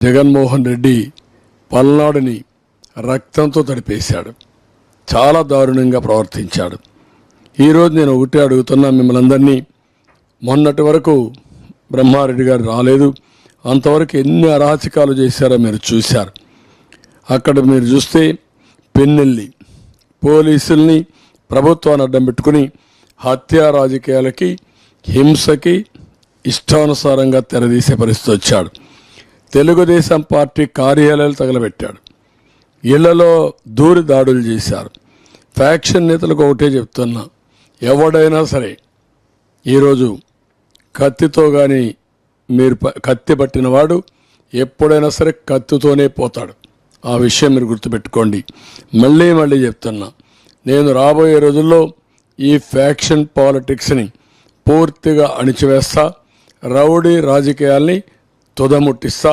జగన్మోహన్ రెడ్డి పల్నాడుని రక్తంతో తడిపేశాడు. చాలా దారుణంగా ప్రవర్తించాడు. ఈరోజు నేను ఒకటే అడుగుతున్నా మిమ్మల్ని అందరినీ. మొన్నటి వరకు బ్రహ్మారెడ్డి గారు రాలేదు, అంతవరకు ఎన్ని అరాచకాలు చేశారో మీరు చూశారు. అక్కడ మీరు చూస్తే పెన్నెల్లి పోలీసుల్ని ప్రభుత్వాన్ని అడ్డం పెట్టుకుని హత్యా రాజకీయాలకి, హింసకి ఇష్టానుసారంగా తెరదీసే పరిస్థితి వచ్చాడు. తెలుగుదేశం పార్టీ కార్యాలయాలు తగలబెట్టాడు. ఇళ్లలో దూరి దాడులు చేశారు. ఫ్యాక్షన్ నేతలకు ఒకటే చెప్తున్నా, ఎవడైనా సరే ఈరోజు కత్తితో కానీ మీరు కత్తి పట్టినవాడు ఎప్పుడైనా సరే కత్తితోనే పోతాడు. ఆ విషయం మీరు గుర్తుపెట్టుకోండి. మళ్ళీ చెప్తున్నా, నేను రాబోయే రోజుల్లో ఈ ఫ్యాక్షన్ పాలిటిక్స్ని పూర్తిగా అణిచివేస్తా, రౌడీ రాజకీయాల్ని తుదముట్టిస్తా.